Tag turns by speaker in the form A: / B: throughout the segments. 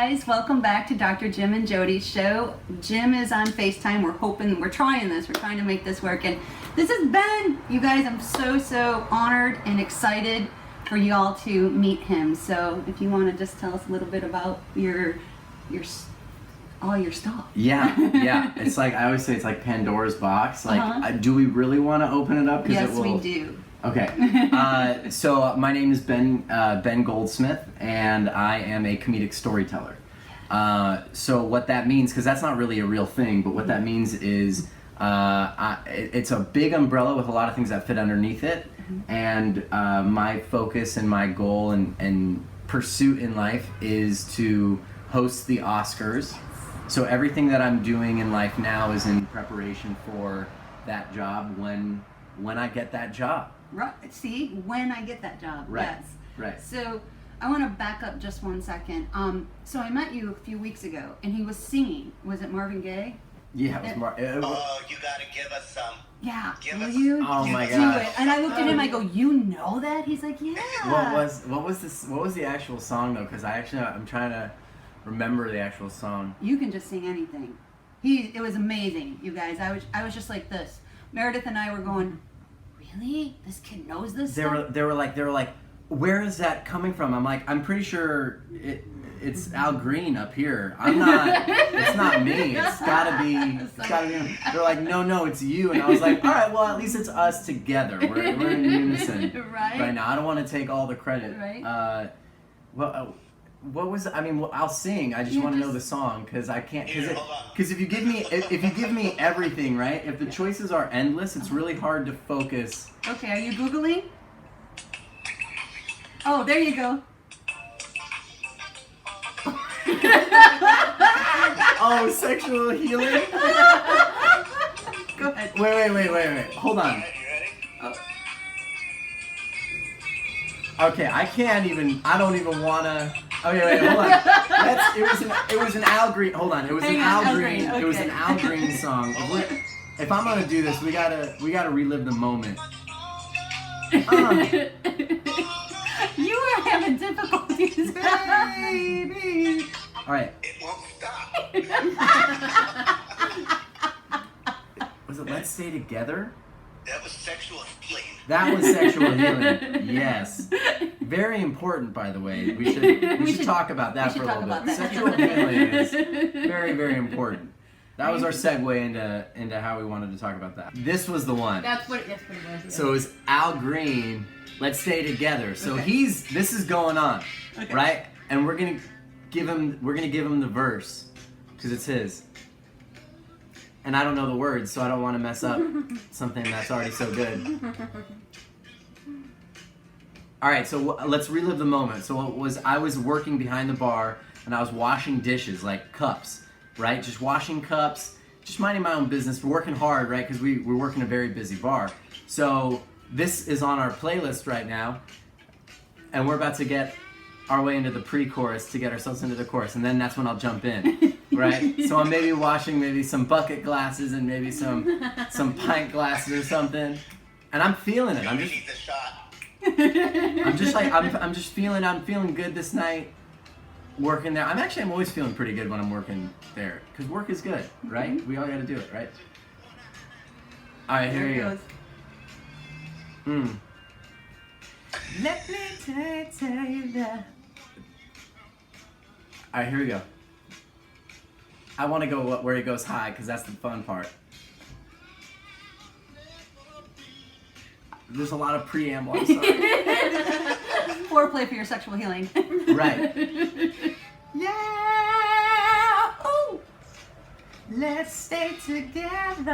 A: guys, welcome back to Dr. Jim and Jody's show. Jim is on FaceTime. We're trying to make this work. And this is Ben. You guys, I'm so honored and excited for you all to meet him. So if you want to just tell us a little bit about all your stuff.
B: Yeah. It's like, I always say it's like Pandora's box. Like, do we really want to open it up?
A: Yes, we do.
B: Okay. So my name is Ben Goldsmith, and I am a comedic storyteller. So what that means, because that's not really a real thing, but what that means is it's a big umbrella with a lot of things that fit underneath it. And my focus and my goal and pursuit in life is to host the Oscars. So everything that I'm doing in life now is in preparation for that job when I get that job.
A: Right. See, when I get that job.
B: Right.
A: Yes.
B: Right.
A: So I want to back up just 1 second. So I met you a few weeks ago, and he was singing. Was it Marvin Gaye?
B: Yeah, it was
C: Oh, you gotta give us some.
A: Yeah.
C: Give
A: Will
C: us-
A: you
B: Oh my
A: do
B: God.
A: it? And I looked at him. I go, "You know that?" He's like, "Yeah."
B: What was the actual song though? Because I'm trying to remember the actual song.
A: You can just sing anything. It was amazing, you guys. I was just like this. Meredith and I were going, "Really? This kid knows this?"
B: They were like, where is that coming from? I'm like, I'm pretty sure it's Al Green up here. I'm not. It's not me. It's gotta be him. They're like, no, it's you. And I was like, all right, well, at least it's us together. We're in unison right now. I don't want to take all the credit.
A: Right.
B: What was? I mean, I'll sing. I just want to know the song because I can't. Because if you give me everything, right? If the choices are endless, it's really hard to focus.
A: Okay, are you Googling? Oh, there you go.
B: Oh, sexual healing.
A: Go ahead.
B: Wait. Hold on.
C: You ready?
B: Okay, I don't even wanna. Okay, wait, hold on. It was an Al Green. Hold on, it was
A: Hang
B: an
A: on,
B: Al
A: Al
B: Green.
A: Green,
B: It was an
A: okay.
B: Al Green song. If I'm gonna do this, we gotta relive the moment.
A: You were having difficulties,
B: Baby. All right.
C: It won't stop.
B: Was it Let's Stay Together?
C: That was sexual healing.
B: That was sexual healing. Yes. Very important, by the way. We should talk about that for a little bit. Sexual healing is very, very important. That was our segue into how we wanted to talk about that. This was the one.
A: That's what it was. Yeah.
B: So it was Al Green, Let's Stay Together. So
A: Okay.
B: this is going on,
A: Okay.
B: right? And we're gonna give him the verse because it's his. And I don't know the words, so I don't want to mess up something that's already so good. All right, so let's relive the moment. So I was working behind the bar and I was washing dishes, like cups, right? Just washing cups, just minding my own business, working hard, right? Because we're working a very busy bar. So this is on our playlist right now, and we're about to get our way into the pre-chorus to get ourselves into the chorus, and then that's when I'll jump in, right? So I'm maybe washing some bucket glasses and maybe some pint glasses or something, and I'm feeling it.
C: You need the shot.
B: I'm feeling good this night. Working there. I'm always feeling pretty good when I'm working there, because work is good, right?
A: Mm-hmm.
B: We all got to do it, right? All right, here you go. Let me tell you that. All right, here we go. I want to go where he goes high, because that's the fun part. There's a lot of preamble, I'm sorry.
A: Foreplay for your sexual healing.
B: Right. Yeah! Ooh! Let's stay together.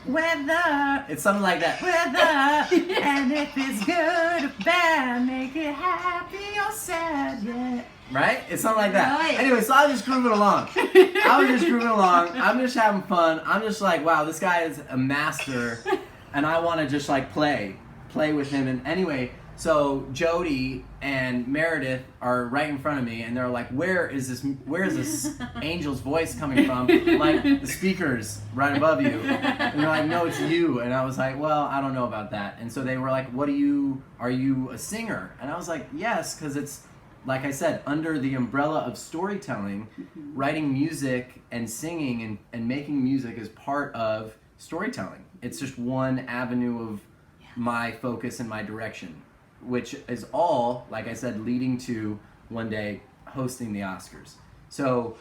B: Weather. It's something like that. Weather. And if it's good or bad, make it happy or sad, yeah. Right? It's something like that.
A: Right.
B: Anyway, so I was just grooving along. I'm just having fun. I'm just like, wow, this guy is a master. And I want to just like play with him. And anyway, So Jody and Meredith are right in front of me, and they're like, where is this angel's voice coming from? Like, the speaker's right above you. And they're like, no, it's you. And I was like, well, I don't know about that. And so they were like, are you a singer? And I was like, yes, because it's, like I said, under the umbrella of storytelling, writing music and singing and making music is part of storytelling. It's just one avenue of my focus and my direction, which is all, like I said, leading to one day hosting the Oscars. So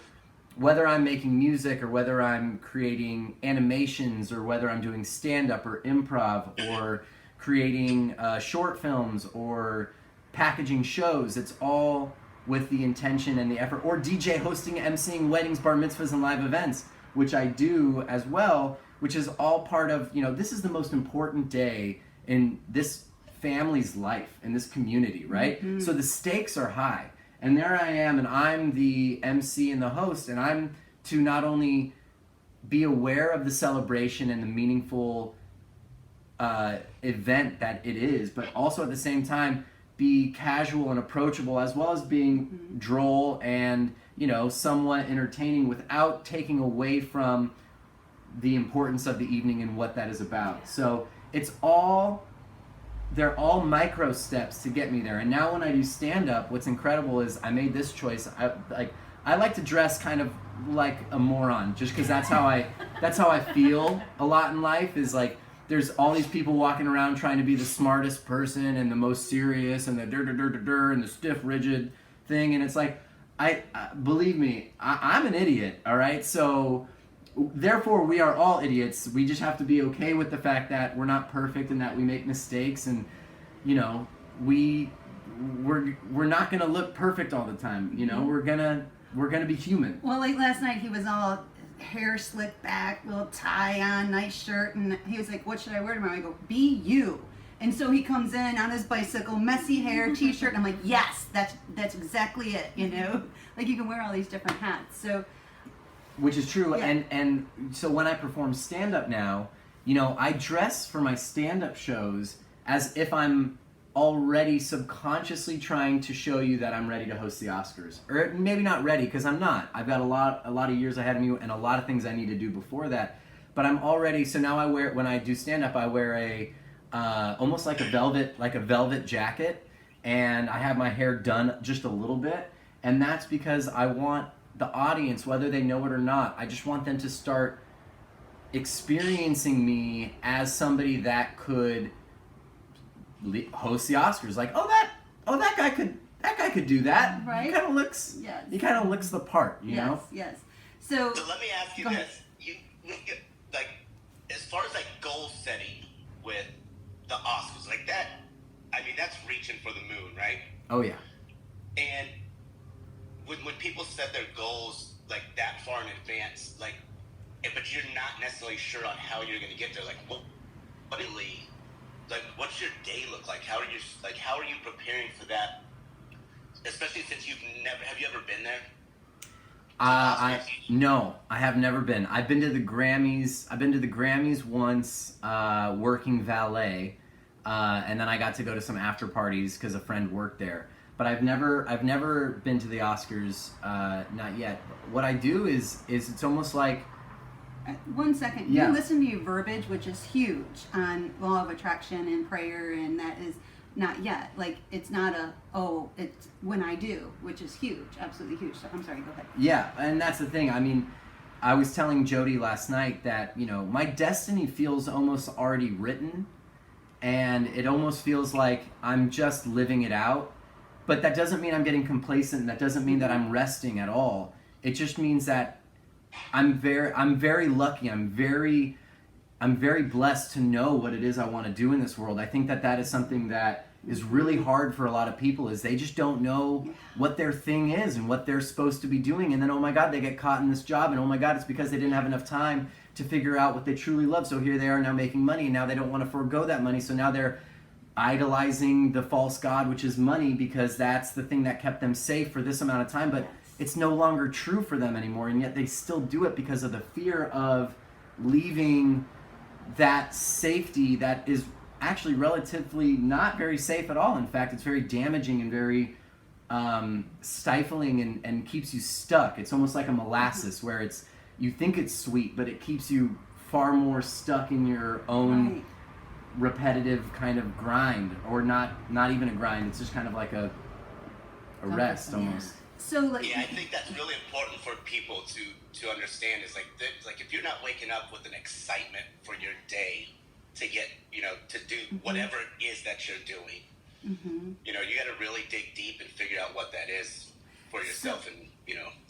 B: whether I'm making music or whether I'm creating animations or whether I'm doing stand-up or improv or creating short films or packaging shows, it's all with the intention and the effort, or DJ hosting, emceeing weddings, bar mitzvahs, and live events, which I do as well, which is all part of, this is the most important day in this family's life, in this community, right? Mm-hmm. So the stakes are high. And there I am, and I'm the MC and the host, and I'm to not only be aware of the celebration and the meaningful event that it is, but also at the same time be casual and approachable, as well as being droll and somewhat entertaining without taking away from the importance of the evening and what that is about. So they're all micro steps to get me there. And now when I do stand-up, what's incredible is I made this choice. I like to dress kind of like a moron, just because that's how I feel a lot in life. Is like there's all these people walking around trying to be the smartest person and the most serious and the and the stiff, rigid thing, and it's like I believe me, I'm an idiot. All right, so. Therefore, we are all idiots. We just have to be okay with the fact that we're not perfect and that we make mistakes, and we're not gonna look perfect all the time. We're gonna be human.
A: Well, like last night, he was all hair slicked back, little tie on, nice shirt, and he was like, "What should I wear tomorrow?" I go, "Be you." And so he comes in on his bicycle, messy hair, t-shirt, and I'm like, "Yes, that's exactly it." Like you can wear all these different hats. So.
B: Which is true,
A: yeah.
B: and so when I perform stand-up now, I dress for my stand-up shows as if I'm already subconsciously trying to show you that I'm ready to host the Oscars. Or maybe not ready, because I'm not. I've got a lot of years ahead of me and a lot of things I need to do before that. But I'm already, so now when I do stand-up, I wear a, almost like a velvet jacket, and I have my hair done just a little bit, and that's because I want the audience, whether they know it or not, I just want them to start experiencing me as somebody that could host the Oscars. Like, that guy could do that.
A: Right.
B: He kind of looks the part, you know?
A: Yes. So
C: let me ask you this: like, as far as like goal setting with the Oscars, like that, I mean, that's reaching for the moon, right?
B: Oh yeah.
C: And when people set their goals like that far in advance, like, but you're not necessarily sure on how you're going to get there, like, what's your day look like? How are you preparing for that? Especially since have you ever been there?
B: No, I have never been. I've been to the Grammys once, working valet, and then I got to go to some after parties because a friend worked there. But I've never been to the Oscars, not yet. What I do is it's almost like.
A: 1 second.
B: Yeah.
A: You listen to your verbiage, which is huge on law of attraction and prayer, and that is not yet. Like it's not it's when I do, which is huge, absolutely huge. So I'm sorry. Go ahead.
B: Yeah, and that's the thing. I mean, I was telling Jody last night that my destiny feels almost already written, and it almost feels like I'm just living it out. But that doesn't mean I'm getting complacent. That doesn't mean that I'm resting at all. It just means that I'm very lucky. I'm very blessed to know what it is I want to do in this world. I think that is something that is really hard for a lot of people, is they just don't know what their thing is and what they're supposed to be doing. And then, oh my God, they get caught in this job. And oh my God, it's because they didn't have enough time to figure out what they truly love. So here they are now making money, and now they don't want to forego that money. So now they're idolizing the false god, which is money, because that's the thing that kept them safe for this amount of time, but it's no longer true for them anymore, and yet they still do it because of the fear of leaving that safety that is actually relatively not very safe at all. In fact, it's very damaging and very stifling and keeps you stuck. It's almost like a molasses where you think it's sweet, but it keeps you far more stuck in your own repetitive kind of grind, or not even a grind. It's just kind of like a rest almost.
A: So like,
C: yeah, I think that's really important for people to understand. Is like if you're not waking up with an excitement for your day to get, to do whatever it is that you're doing, you got to really dig deep and figure out what that is for yourself, and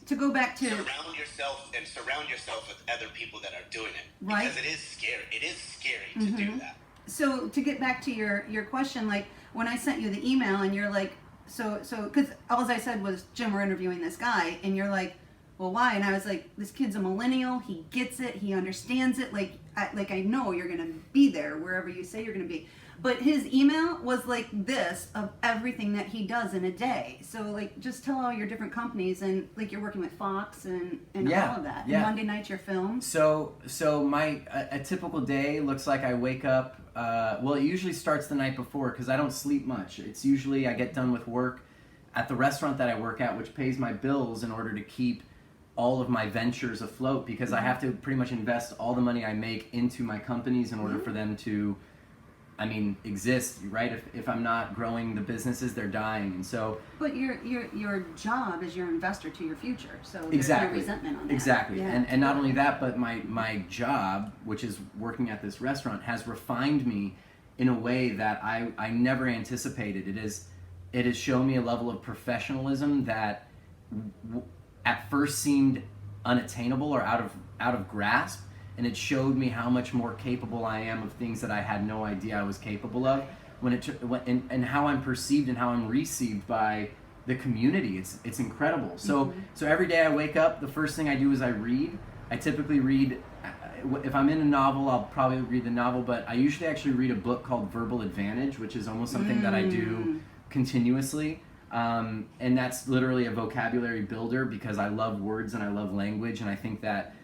A: to go back to
C: surround yourself with other people that are doing it,
A: right?
C: Because it is scary to do that.
A: So to get back to your question, like when I sent you the email and you're like, so because all I said was, Jim, we're interviewing this guy, and you're like, well, why? And I was like, this kid's a millennial. He gets it. He understands it. Like I know you're gonna be there wherever you say you're gonna be. But his email was like this of everything that he does in a day. So like, just tell all your different companies, and like you're working with Fox and all of that.
B: Yeah.
A: And Monday nights your film.
B: So my a typical day looks like I wake up. Well, it usually starts the night before because I don't sleep much. It's usually I get done with work at the restaurant that I work at, which pays my bills in order to keep all of my ventures afloat, because I have to pretty much invest all the money I make into my companies in order for them to, exist, right? If I'm not growing the businesses, they're dying. And so,
A: But your job is your investor to your future, so there's
B: exactly,
A: no resentment on that.
B: exactly.
A: Yeah.
B: And not only that, but my job, which is working at this restaurant, has refined me in a way that I never anticipated. It has shown me a level of professionalism that at first seemed unattainable or out of grasp. And it showed me how much more capable I am of things that I had no idea I was capable of, and how I'm perceived and how I'm received by the community. It's incredible. So every day I wake up, the first thing I do is I read. I typically read, if I'm in a novel, I'll probably read the novel, but I usually actually read a book called Verbal Advantage, which is almost something that I do continuously. And that's literally a vocabulary builder, because I love words and I love language, and I think that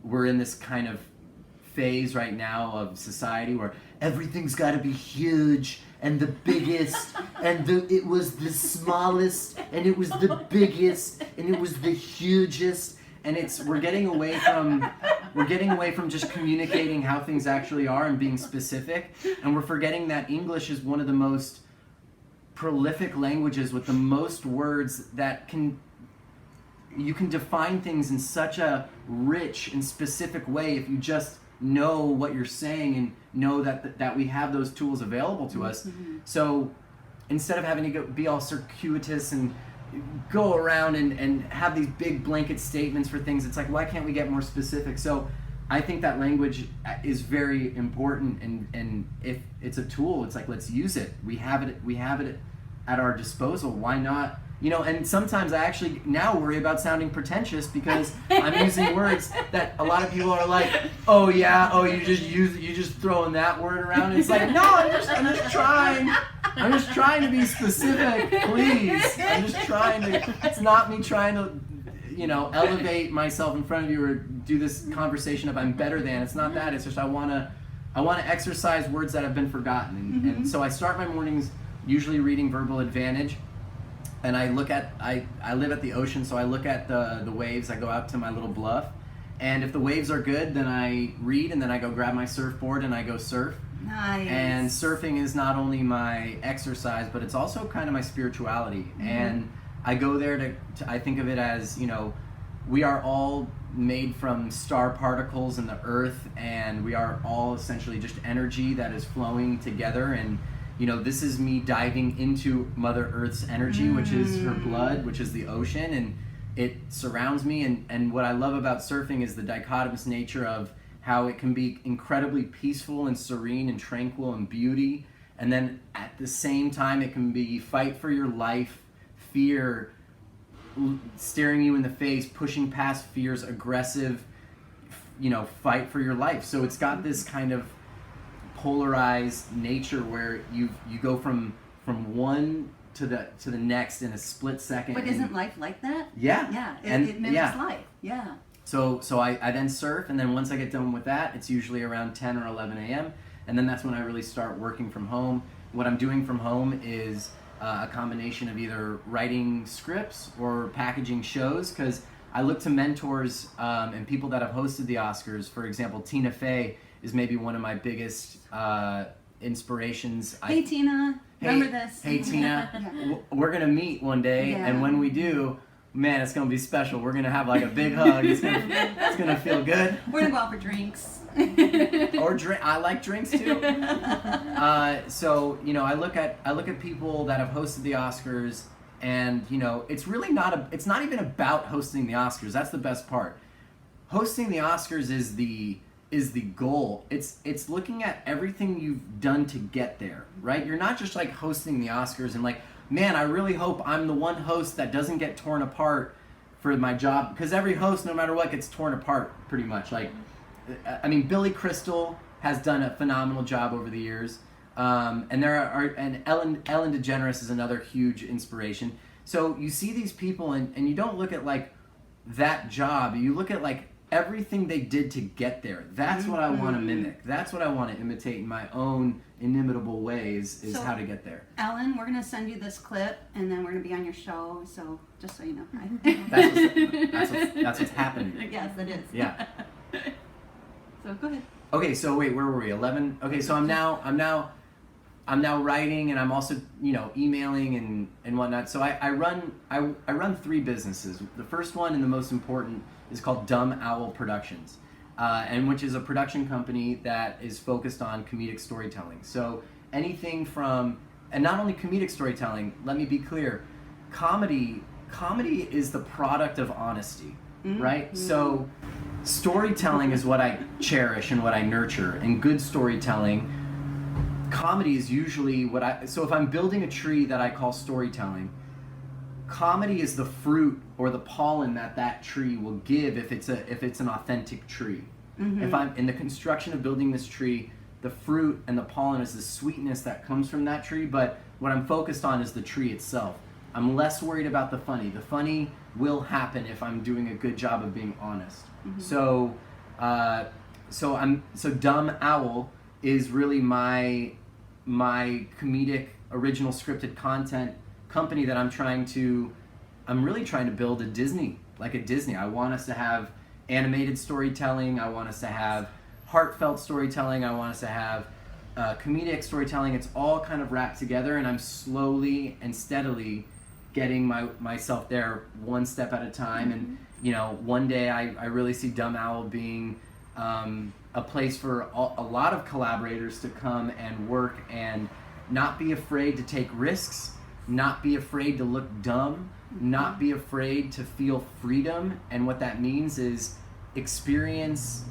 B: we're in this kind of phase right now of society where everything's got to be huge and the biggest, and it was the smallest, and it was the biggest, and it was the hugest, and we're getting away from just communicating how things actually are and being specific, and we're forgetting that English is one of the most prolific languages with the most words that you can define things in such a rich and specific way if you just know what you're saying and know that we have those tools available to us. So instead of having to be all circuitous and go around and have these big blanket statements for things, it's like, why can't we get more specific? So I think that language is very important, and if it's a tool, it's like, let's use it. We have it at our disposal. Why not? And sometimes I actually now worry about sounding pretentious, because I'm using words that a lot of people are like, oh yeah, you just throwing that word around. And it's like, no, I'm just trying to be specific, please. It's not me trying to, elevate myself in front of you or do this conversation of I'm better than. It's not that. It's just I want to exercise words that have been forgotten. And so I start my mornings usually reading Verbal Advantage. And I live at the ocean, so I look at the waves. I go out to my little bluff, and if the waves are good, then I read, and then I go grab my surfboard and I go surf.
A: Nice.
B: And surfing is not only my exercise, but it's also kind of my spirituality. And I go there to I think of it as, we are all made from star particles in the earth, and we are all essentially just energy that is flowing together. And this is me diving into Mother Earth's energy, which is her blood, which is the ocean, and it surrounds me. And what I love about surfing is the dichotomous nature of how it can be incredibly peaceful and serene and tranquil and beauty, and then at the same time it can be fight for your life, fear staring you in the face, pushing past fears, aggressive, fight for your life. So it's got this kind of polarized nature where you go from one to the next in a split second.
A: But isn't life like that?
B: Yeah.
A: It mimics life. Yeah.
B: So I then surf, and then once I get done with that, it's usually around 10 or 11 a.m. and then that's when I really start working from home. What I'm doing from home is a combination of either writing scripts or packaging shows, because I look to mentors and people that have hosted the Oscars. For example, Tina Fey is maybe one of my biggest inspirations.
A: Hey, Tina, remember this?
B: Hey, Tina, we're going to meet one day, and when we do, man, it's going to be special. We're going to have like a big hug. It's gonna feel good.
A: We're going to go out for drinks.
B: Or drink. I like drinks too. So, you know, I look at people that have hosted the Oscars, and, you know, it's really it's not even about hosting the Oscars. That's the best part. Hosting the Oscars is the goal. It's looking at everything you've done to get there, right? You're not just like hosting the Oscars and like, man, I really hope I'm the one host that doesn't get torn apart for my job, because every host, no matter what, gets torn apart pretty much. Like, I mean, Billy Crystal has done a phenomenal job over the years, and Ellen DeGeneres is another huge inspiration. So you see these people, and you don't look at like that job. You look at like everything they did to get there. That's what I want to mimic. That's what I want to imitate in my own inimitable ways, is how to get there.
A: Ellen, we're going to send you this clip, and then we're going to be on your show, so just so you know.
B: That's what's happening.
A: Yes, it is.
B: Yeah.
A: So go ahead.
B: Okay, so wait, where were we? 11? Okay, so I'm now writing, and I'm also, you know, emailing and whatnot. So I run 3 businesses. The first one and the most important is called Dumb Owl Productions, and which is a production company that is focused on comedic storytelling. So anything from, and not only comedic storytelling, let me be clear, comedy is the product of honesty, right? So storytelling is what I cherish and what I nurture, and good storytelling. Comedy is usually so if I'm building a tree that I call storytelling, comedy is the fruit or the pollen that tree will give if it's an authentic tree. If I'm in the construction of building this tree, the fruit and the pollen is the sweetness that comes from that tree, but what I'm focused on is the tree itself. I'm less worried about the funny. The funny will happen if I'm doing a good job of being honest. So Dumb Owl is really my comedic original scripted content company that I'm really trying to build a Disney. I want us to have animated storytelling. I want us to have heartfelt storytelling. I want us to have comedic storytelling. It's all kind of wrapped together, and I'm slowly and steadily getting myself there one step at a time. And, you know, one day I really see Dumb Owl being a place for a lot of collaborators to come and work and not be afraid to take risks, not be afraid to look dumb, not be afraid to feel freedom. And what that means is experience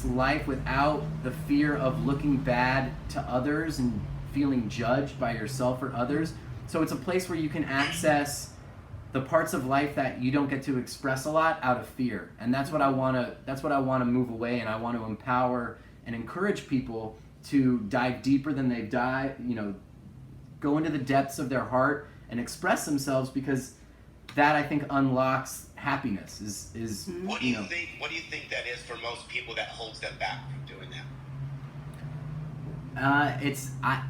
B: life without the fear of looking bad to others and feeling judged by yourself or others. So it's a place where you can access the parts of life that you don't get to express a lot out of fear. And that's what I want to move away, and I want to empower and encourage people to dive deeper than they've dived, you know, go into the depths of their heart and express themselves, because that, I think, unlocks happiness.
C: What do you think that is for most people that holds them back from doing that?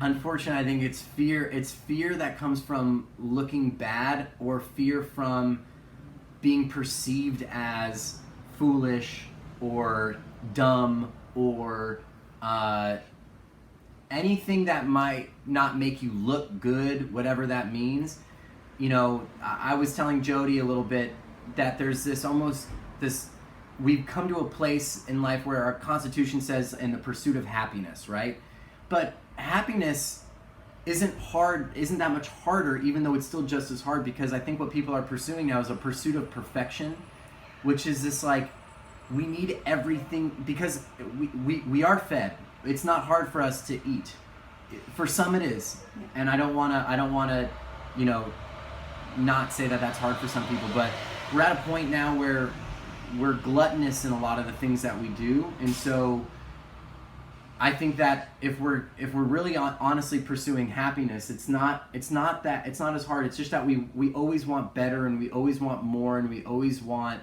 B: Unfortunately, I think it's fear. It's fear that comes from looking bad, or fear from being perceived as foolish or dumb, or anything that might not make you look good, whatever that means. You know, I was telling Jody a little bit that there's we've come to a place in life where our Constitution says in the pursuit of happiness, right? But happiness isn't that much harder, even though it's still just as hard, because I think what people are pursuing now is a pursuit of perfection, which is this like, we need everything, because we are fed. It's not hard for us to eat. For some it is. And I don't want to, you know, not say that that's hard for some people, but we're at a point now where we're gluttonous in a lot of the things that we do. And so I think that if we're really honestly pursuing happiness, it's not as hard. It's just that we always want better, and we always want more, and we always want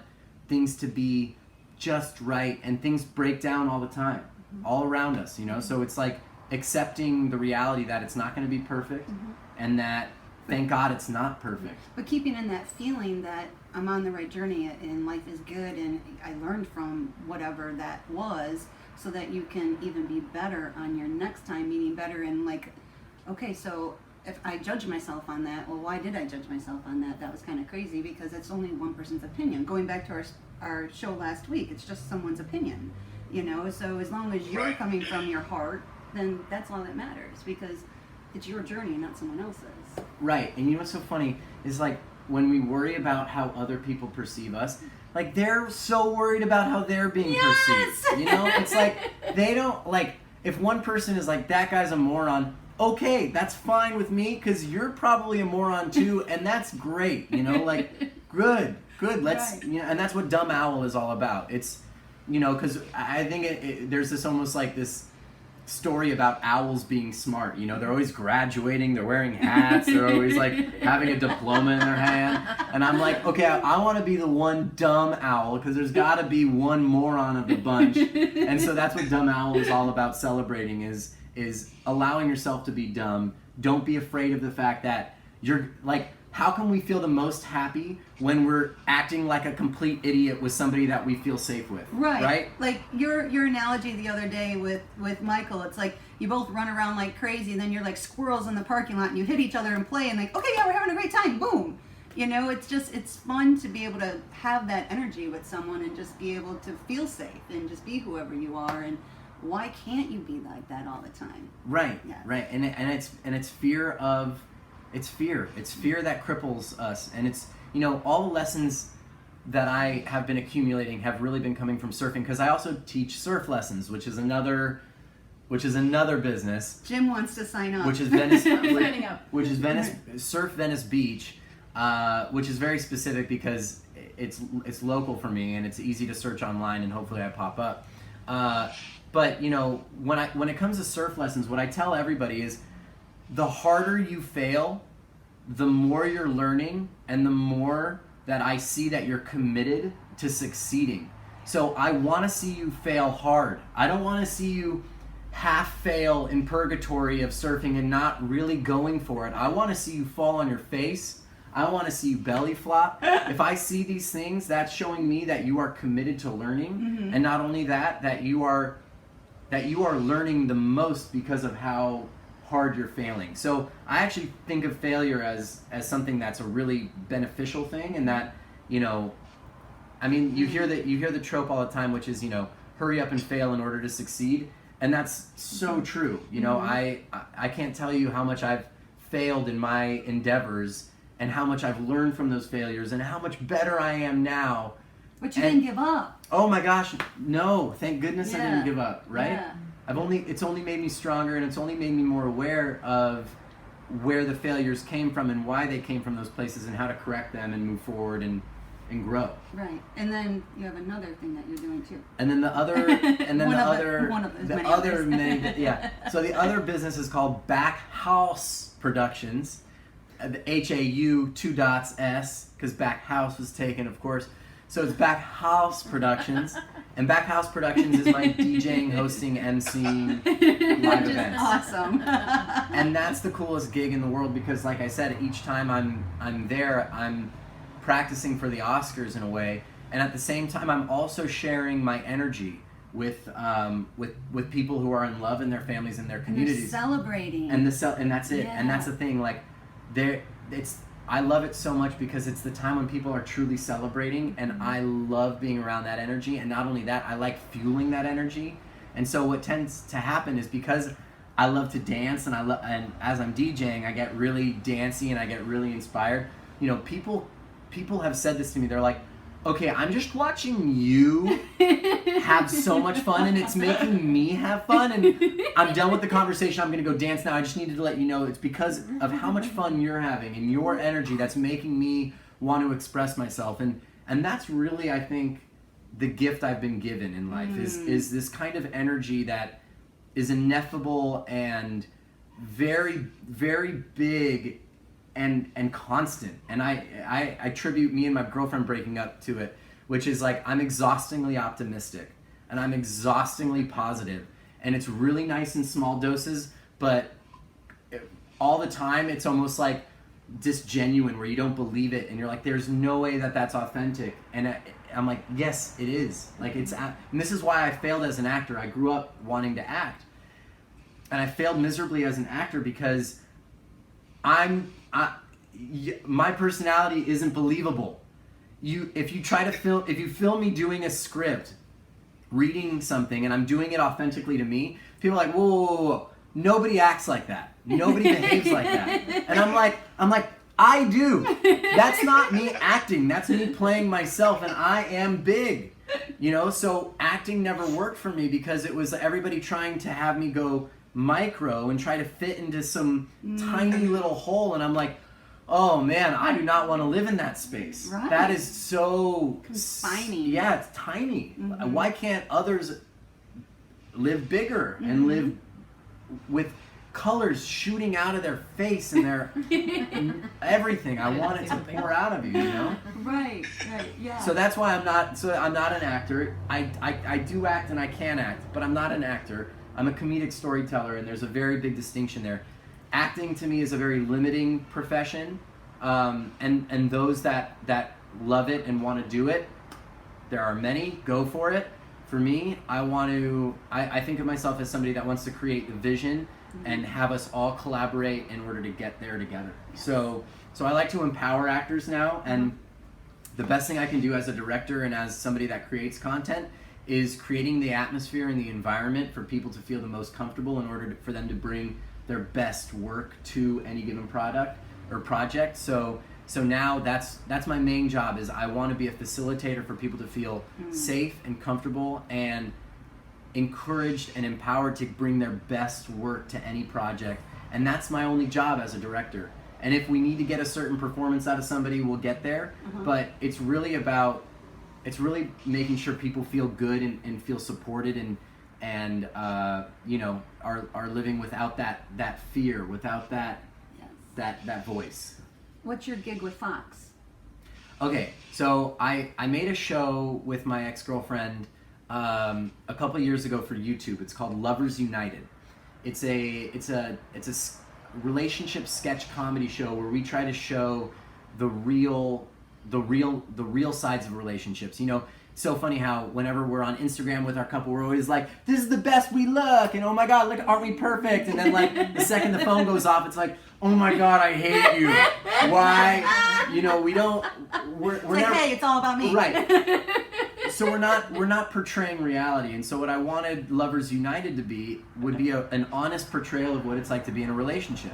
B: things to be just right, and things break down all the time. all around us, you know. So it's like accepting the reality that it's not going to be perfect, and that thank God it's not perfect.
A: But keeping in that feeling that I'm on the right journey and life is good and I learned from whatever that was, so that you can even be better on your next time, meaning better in like, okay, so if I judge myself on that, well, why did I judge myself on that? That was kind of crazy because it's only one person's opinion. Going back to our show last week, it's just someone's opinion, you know? So as long as you're coming from your heart, then that's all that matters, because it's your journey, not someone else's.
B: Right, and you know what's so funny is like when we worry about how other people perceive us, like they're so worried about how they're being perceived. You know, it's like they don't, like, if one person is like, that guy's a moron, okay, that's fine with me, because you're probably a moron too, and that's great, you know, like, good, let's, you know, and that's what Dumb Owl is all about. It's, you know, because I think there's this almost like this story about owls being smart, you know, they're always graduating, they're wearing hats, they're always like having a diploma in their hand, and I'm like, okay, I want to be the one dumb owl, because there's got to be one moron of the bunch, and so that's what Dumb Owl is all about celebrating, is allowing yourself to be dumb. Don't be afraid of the fact that you're, like, how can we feel the most happy when we're acting like a complete idiot with somebody that we feel safe with? Right?
A: Like your analogy the other day with Michael, it's like you both run around like crazy and then you're like squirrels in the parking lot and you hit each other and play and like, okay, yeah, we're having a great time, boom. You know, it's fun to be able to have that energy with someone and just be able to feel safe and just be whoever you are. And why can't you be like that all the time?
B: Right,
A: yeah.
B: Right. And it's fear of, it's fear that cripples us. And it's, you know, all the lessons that I have been accumulating have really been coming from surfing, because I also teach surf lessons, which is another business.
A: Jim wants to sign up.
B: Which is Venice,
D: Signing up.
B: which is Surf Venice Beach, which is very specific because it's local for me and it's easy to search online and hopefully I pop up. But you know, when it comes to surf lessons, what I tell everybody is, the harder you fail, the more you're learning, and the more that I see that you're committed to succeeding. So I want to see you fail hard. I don't want to see you half fail in purgatory of surfing and not really going for it. I want to see you fall on your face. I want to see you belly flop. If I see these things, that's showing me that you are committed to learning, and not only that, that you are learning the most because of how hard you're failing. So I actually think of failure as something that's a really beneficial thing, and that, you know, I mean, you hear the trope all the time, which is, you know, hurry up and fail in order to succeed, and that's so true. You know, I can't tell you how much I've failed in my endeavors and how much I've learned from those failures and how much better I am now.
A: But you didn't give up.
B: Oh my gosh, no! Thank goodness I didn't give up. Right?
A: Yeah.
B: It's only made me stronger, and it's only made me more aware of where the failures came from and why they came from those places and how to correct them and move forward and grow.
A: Right. And then you have another thing that you're doing too.
B: And then the other, So the other business is called Back House Productions, the HAU 2 dots S, because Back House was taken, of course. So it's Back House Productions, and Back House Productions is my DJing, hosting, emceeing live events.
A: Awesome.
B: And that's the coolest gig in the world, because, like I said, each time I'm there, I'm practicing for the Oscars in a way, and at the same time, I'm also sharing my energy with people who are in love in their families and their communities.
A: And celebrating.
B: And that's it.
A: Yeah.
B: And that's the thing. Like, I love it so much because it's the time when people are truly celebrating, and I love being around that energy. And not only that, I like fueling that energy. And so what tends to happen is, because I love to dance, and as I'm DJing, I get really dancey and I get really inspired. You know, people have said this to me. They're like, okay, I'm just watching you have so much fun, and it's making me have fun, and I'm done with the conversation. I'm going to go dance now. I just needed to let you know it's because of how much fun you're having and your energy that's making me want to express myself. And that's really, I think, the gift I've been given in life is this kind of energy that is ineffable and very, very big and constant. And I attribute me and my girlfriend breaking up to it, which is like, I'm exhaustingly optimistic and I'm exhaustingly positive, and it's really nice in small doses, but all the time it's almost like disgenuine, where you don't believe it, and you're like, there's no way that that's authentic. And I'm like, yes, it is. Like, it's, and this is why I failed as an actor. I grew up wanting to act, and I failed miserably as an actor because my personality isn't believable. If you film me doing a script, reading something, and I'm doing it authentically to me, people are like, whoa, whoa, whoa, whoa. Nobody acts like that. Nobody behaves like that. And I'm like, I do. That's not me acting. That's me playing myself, and I am big. You know, so acting never worked for me because it was everybody trying to have me go micro and try to fit into some tiny little hole, and I'm like, oh man, I do not want to live in that space.
A: Right.
B: That is so
A: confining.
B: Yeah, it's tiny. Why can't others live bigger and live with colors shooting out of their face and their everything? I want it to pour out of you, you know?
A: Right, yeah.
B: So that's why I'm not an actor. I do act and I can act, but I'm not an actor. I'm a comedic storyteller, and there's a very big distinction there. Acting to me is a very limiting profession, and those that love it and want to do it, there are many. Go for it. For me, I think of myself as somebody that wants to create the vision and have us all collaborate in order to get there together. So I like to empower actors now, and the best thing I can do as a director and as somebody that creates content is creating the atmosphere and the environment for people to feel the most comfortable in order for them to bring their best work to any given product or project. So now that's my main job, is I want to be a facilitator for people to feel safe and comfortable and encouraged and empowered to bring their best work to any project. And that's my only job as a director. And if we need to get a certain performance out of somebody, we'll get there. But it's really making sure people feel good and feel supported and you know, are living without that fear, without that voice.
A: What's your gig with Fox?
B: Okay, so I made a show with my ex-girlfriend a couple years ago for YouTube. It's called Lovers United. It's a relationship sketch comedy show where we try to show the real sides of relationships. You know, it's so funny how whenever we're on Instagram with our couple, we're always like, this is the best we look, and oh my god, look, aren't we perfect? And then like the second the phone goes off, it's like, oh my god, I hate you. Why? You know, we're
A: like,
B: never,
A: hey, it's all about me.
B: Right. So we're not portraying reality, and so what I wanted Lovers United to be would be an honest portrayal of what it's like to be in a relationship.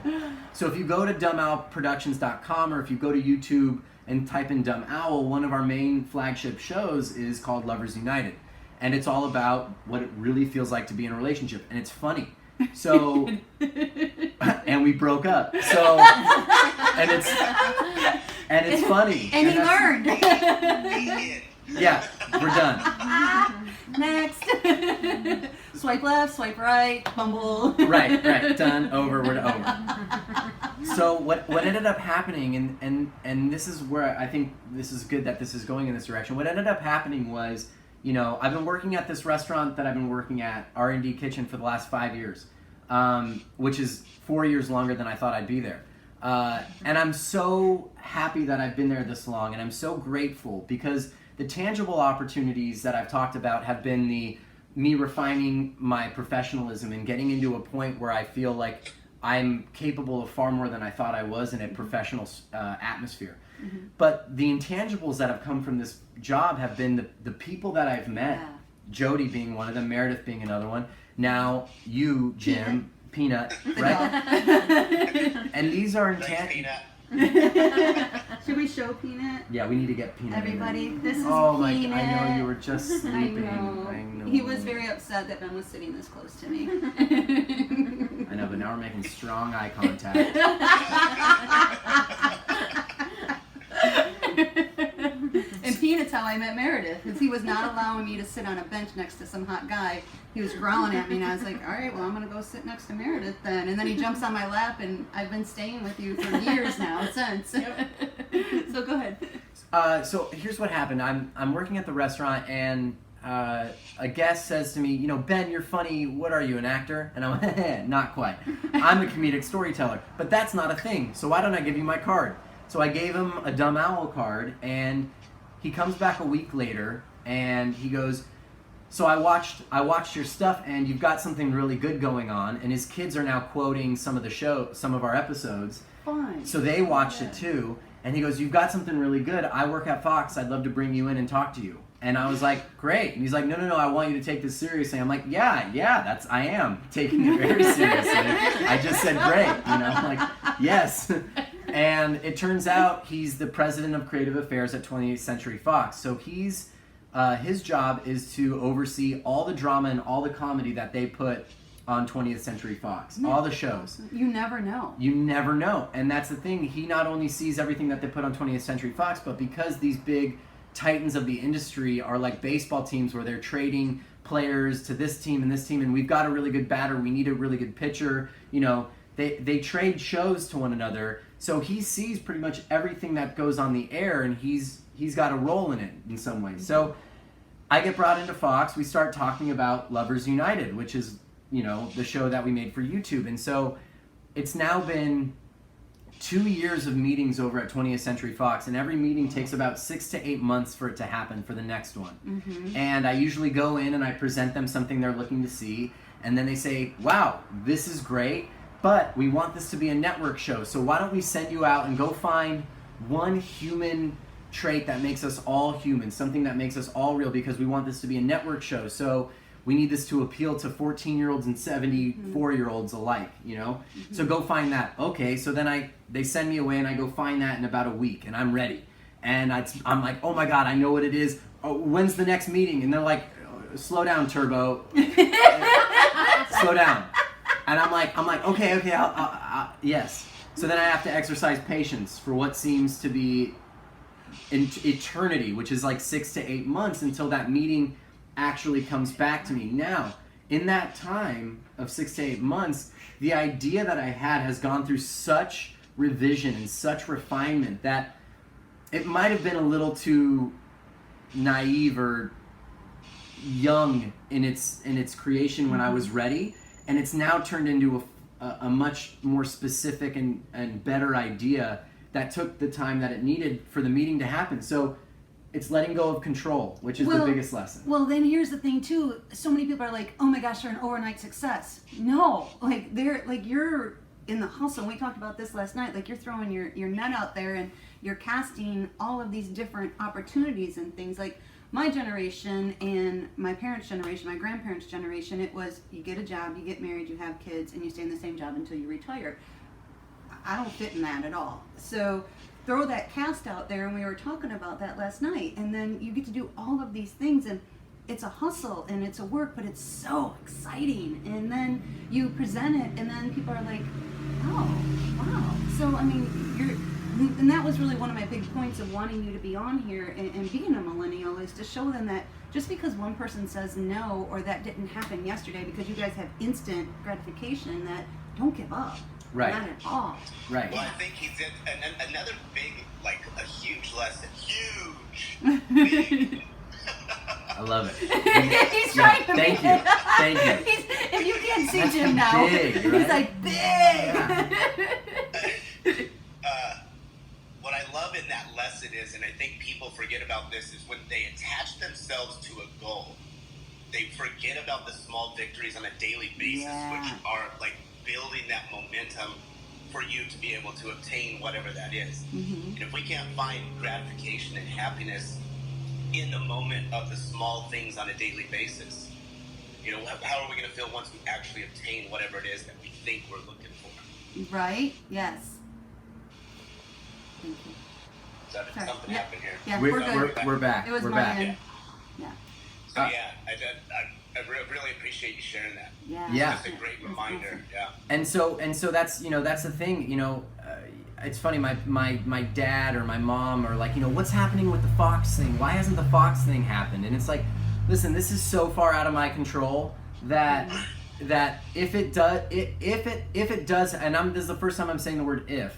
B: So if you go to dumbowlproductions.com, or if you go to YouTube and type in Dumb Owl, one of our main flagship shows is called Lovers United, and it's all about what it really feels like to be in a relationship, and it's funny. So and we broke up. So and it's funny.
A: And he learned.
B: Yeah, we're done.
A: Next. Swipe left, swipe right, bumble.
B: Right, done, over, we're over. So what ended up happening, and this is where I think this is good that this is going in this direction. What ended up happening was, you know, I've been working at this restaurant that I've been working at, R&D Kitchen, for the last 5 years, which is 4 years longer than I thought I'd be there. And I'm so happy that I've been there this long, and I'm so grateful because the tangible opportunities that I've talked about have been me refining my professionalism and getting into a point where I feel like I'm capable of far more than I thought I was in a professional atmosphere. But the intangibles that have come from this job have been the people that I've met, Jody being one of them, Meredith being another one, now you, Jim, Peanut, right? And these are intangible.
A: Should we show Peanut?
B: Yeah, we need to get Peanut.
A: Everybody, this is
B: Oh my!
A: Peanut.
B: I know you were just sleeping.
A: I know. He was very upset that Ben was sitting this close to me.
B: I know, but now we're making strong eye contact.
A: And Peanut's how I met Meredith, because he was not allowing me to sit on a bench next to some hot guy. He was growling at me, and I was like, all right, well, I'm going to go sit next to Meredith then. And then he jumps on my lap, and I've been staying with you for years now, since. So go ahead.
B: So here's what happened. I'm working at the restaurant, and a guest says to me, you know, Ben, you're funny. What are you, an actor? And I'm like, not quite. I'm a comedic storyteller. But that's not a thing. So why don't I give you my card? So I gave him a dumb owl card, and he comes back a week later, and he goes, so I watched your stuff, and you've got something really good going on. And his kids are now quoting some of our episodes.
A: Fun.
B: So they watched it too. And he goes, you've got something really good. I work at Fox. I'd love to bring you in and talk to you. And I was like, great. And he's like, no, I want you to take this seriously. I'm like, yeah, I am taking it very seriously. I just said great, you know, I'm like, yes. And it turns out he's the president of creative affairs at 20th Century Fox. So he's, his job is to oversee all the drama and all the comedy that they put on 20th Century Fox, all the shows.
A: You never know.
B: You never know. And that's the thing. He not only sees everything that they put on 20th Century Fox, but because these big titans of the industry are like baseball teams where they're trading players to this team, and we've got a really good batter, we need a really good pitcher, you know, they trade shows to one another. So he sees pretty much everything that goes on the air, and he's got a role in it in some way. So I get brought into Fox. We start talking about Lovers United, which is, you know, the show that we made for YouTube. And so it's now been 2 years of meetings over at 20th Century Fox, and every meeting takes about 6 to 8 months for it to happen for the next one. Mm-hmm. And I usually go in and I present them something they're looking to see, and then they say, wow, this is great, but we want this to be a network show, so why don't we send you out and go find one human trait that makes us all human, something that makes us all real, because we want this to be a network show. So we need this to appeal to 14-year-olds and 74-year-olds alike, you know? Mm-hmm. So go find that. Okay, so then they send me away, and I go find that in about a week, and I'm ready. And I'm like, oh my God, I know what it is. Oh, when's the next meeting? And they're like, slow down, Turbo. Slow down. And I'm like, okay, I'll, yes. So then I have to exercise patience for what seems to be eternity, which is like 6 to 8 months until that meeting actually comes back to me. Now, in that time of 6 to 8 months, the idea that I had has gone through such revision and such refinement that it might have been a little too naive or young in its creation when I was ready, and it's now turned into a much more specific and better idea that took the time that it needed for the meeting to happen. So it's letting go of control, which is the biggest lesson.
A: Well, then here's the thing too. So many people are like, "Oh my gosh, they're an overnight success." No, like you're in the hustle. We talked about this last night. Like you're throwing your net out there, and you're casting all of these different opportunities and things. Like my generation and my parents' generation, my grandparents' generation, it was you get a job, you get married, you have kids, and you stay in the same job until you retire. I don't fit in that at all. So throw that cast out there, and we were talking about that last night, and then you get to do all of these things, and it's a hustle and it's a work, but it's so exciting. And then you present it, and then people are like, oh wow. So I mean, and that was really one of my big points of wanting you to be on here and being a millennial, is to show them that just because one person says no, or that didn't happen yesterday, because you guys have instant gratification, that don't give up.
B: Right.
A: Not at all.
B: Right.
C: Well, I think he did another big, like a huge lesson. Big.
B: I love it.
A: He's trying to
B: Thank you.
A: If you can't see Jim now,
B: big, right?
A: he's like, big.
B: Yeah.
C: What I love in that lesson is, and I think people forget about this, is when they attach themselves to a goal, they forget about the small victories on a daily basis, which are like building that momentum for you to be able to obtain whatever that is. Mm-hmm. And if we can't find gratification and happiness in the moment of the small things on a daily basis, you know, how are we going to feel once we actually obtain whatever it is that we think we're looking for?
A: Right? Yes. Thank you.
C: Something happened here.
A: Yeah,
B: we're back.
A: It was
B: we're
A: my
B: back.
A: end. Yeah.
C: So I really appreciate you sharing that.
B: Yeah.
C: It's just a great reminder. Yeah.
B: And so that's that's the thing. It's funny. My dad or my mom are like, what's happening with the Fox thing? Why hasn't the Fox thing happened? And it's like, listen, this is so far out of my control that if it does, and this is the first time I'm saying the word if,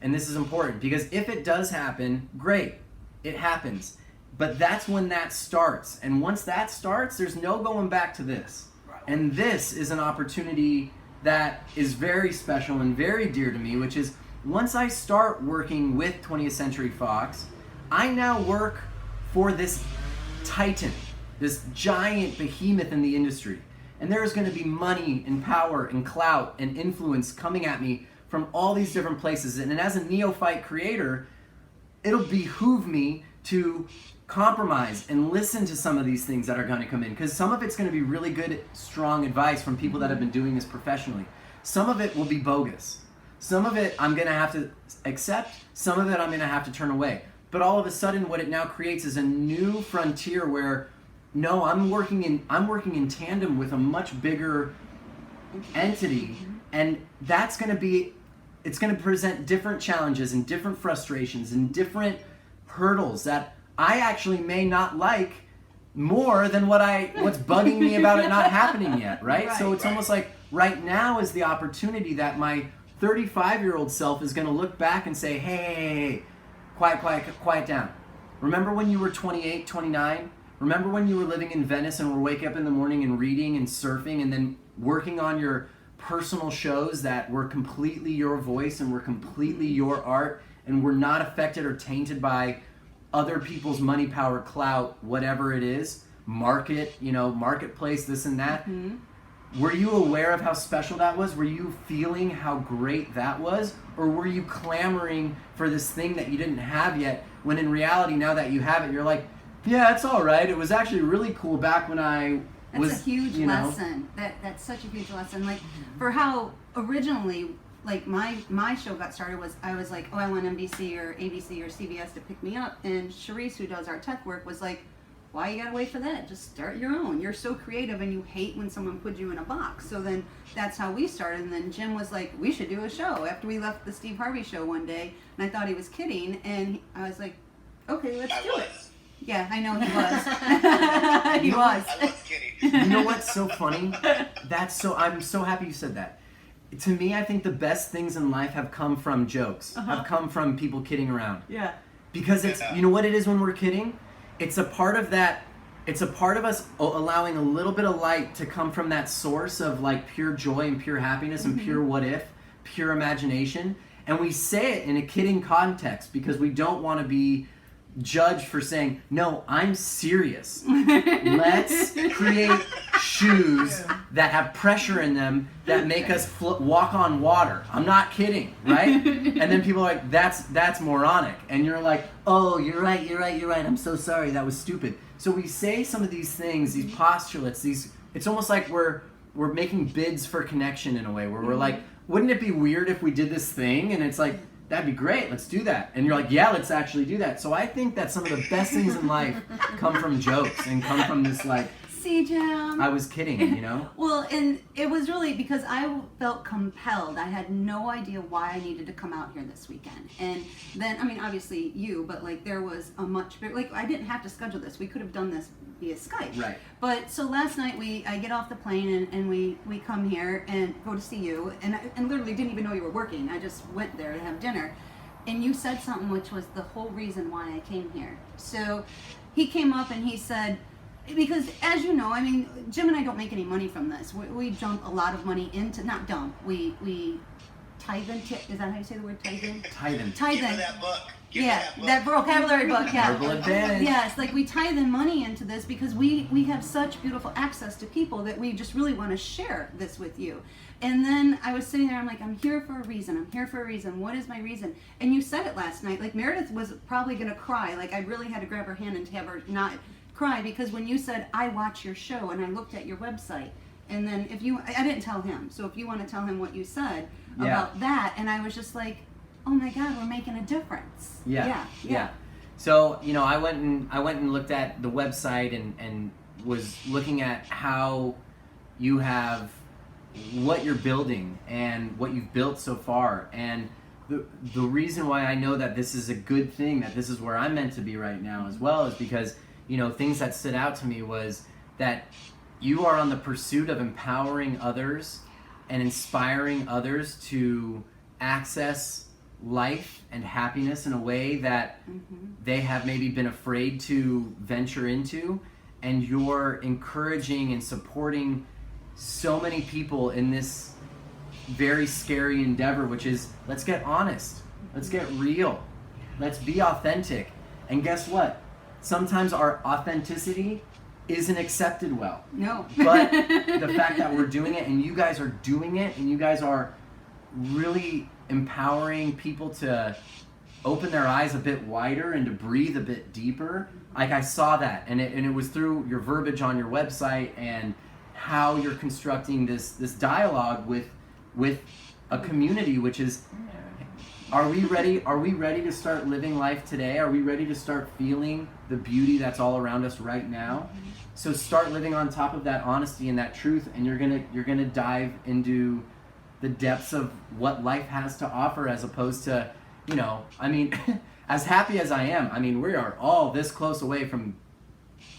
B: and this is important because if it does happen, great, it happens. But that's when that starts. And once that starts, there's no going back to this. And this is an opportunity that is very special and very dear to me, which is once I start working with 20th Century Fox, I now work for this titan, this giant behemoth in the industry. And there is going to be money and power and clout and influence coming at me from all these different places. And as a neophyte creator, it'll behoove me to compromise and listen to some of these things that are going to come in, because some of it's going to be really good, strong advice from people that have been doing this professionally. Some of it will be bogus. Some of it I'm going to have to accept. Some of it I'm going to have to turn away. But all of a sudden, what it now creates is a new frontier where, no, I'm working in tandem with a much bigger entity, and that's going to be, it's going to present different challenges and different frustrations and different hurdles that I actually may not like more than what's bugging me about it not happening yet, right? So it's almost like right now is the opportunity that my 35-year-old self is going to look back and say, hey, quiet down. Remember when you were 28, 29? Remember when you were living in Venice and were waking up in the morning and reading and surfing and then working on your personal shows that were completely your voice and were completely your art and were not affected or tainted by other people's money, power, clout, whatever it is, marketplace, this and that. Were you aware of how special that was? Were you feeling how great that was? Or were you clamoring for this thing that you didn't have yet, when in reality, now that you have it, you're like, yeah, it's all right. It was actually really cool back when I was,
A: That's a huge lesson. That's such a huge lesson. Like, for how originally, like, my show got started was, I was like, oh, I want NBC or ABC or CBS to pick me up. And Charisse, who does our tech work, was like, why you gotta wait for that? Just start your own. You're so creative and you hate when someone puts you in a box. So then that's how we started. And then Jim was like, we should do a show. After we left the Steve Harvey show one day, and I thought he was kidding, and I was like, okay, let's do it. Yeah, I know he was. He was.
C: I was kidding.
B: You know what's so funny? I'm so happy you said that. To me, I think the best things in life have come from jokes, have come from people kidding around.
A: Yeah.
B: Because it's, you know what it is when we're kidding? It's a part of that, it's a part of us allowing a little bit of light to come from that source of like pure joy and pure happiness and pure what if, pure imagination. And we say it in a kidding context because we don't want to be judged for saying, no, I'm serious. Let's create shoes that have pressure in them that make us walk on water. I'm not kidding, right? And then people are like, that's moronic. And you're like, oh, you're right. I'm so sorry. That was stupid. So we say some of these things, these postulates, it's almost like we're making bids for connection in a way where we're like, wouldn't it be weird if we did this thing? And it's like, that'd be great, let's do that. And you're like, yeah, let's actually do that. So I think that some of the best things in life come from jokes and come from this like,
A: See, Jim.
B: I was kidding, you know?
A: Well, and it was really because I felt compelled. I had no idea why I needed to come out here this weekend. And then, I mean, obviously you, but like there was a much bigger, like I didn't have to schedule this. We could have done this via Skype.
B: Right.
A: But so last night I get off the plane and we come here and go to see you. And literally didn't even know you were working. I just went there to have dinner. And you said something which was the whole reason why I came here. So he came up and he said, because as you know, I mean, Jim and I don't make any money from this. We dump a lot of money into, not dump, we tithe into, is that how you say the word tithe in?
B: Tithe in.
A: Tithe
C: Give her
A: in.
C: that book.
A: That vocabulary book, yeah.
B: Verbal advantage.
A: Yes, like we tithe in money into this because we have such beautiful access to people that we just really want to share this with you. And then I was sitting there, I'm like, I'm here for a reason. What is my reason? And you said it last night. Like Meredith was probably going to cry. Like I really had to grab her hand and have her not cry because when you said, I watch your show and I looked at your website. And then I didn't tell him. So if you want to tell him what you said about that. And I was just like, oh my God, we're making a difference. Yeah.
B: So, you know, I went and looked at the website and was looking at how you have what you're building and what you've built so far. And the reason why I know that this is a good thing, that this is where I'm meant to be right now as well, is because, you know, things that stood out to me was that you are on the pursuit of empowering others and inspiring others to access life and happiness in a way that they have maybe been afraid to venture into, and you're encouraging and supporting so many people in this very scary endeavor, which is, let's get honest, let's get real, let's be authentic. And guess what? Sometimes our authenticity isn't accepted well.
A: No.
B: But the fact that we're doing it, and you guys are doing it, and you guys are really empowering people to open their eyes a bit wider and to breathe a bit deeper. Like, I saw that, and it was through your verbiage on your website and how you're constructing this dialogue with a community, which is, are we ready to start living life today? Are we ready to start feeling the beauty that's all around us right now? So start living on top of that honesty and that truth, and you're gonna dive into the depths of what life has to offer, as opposed to, you know, I mean, as happy as I am, I mean, we are all this close away from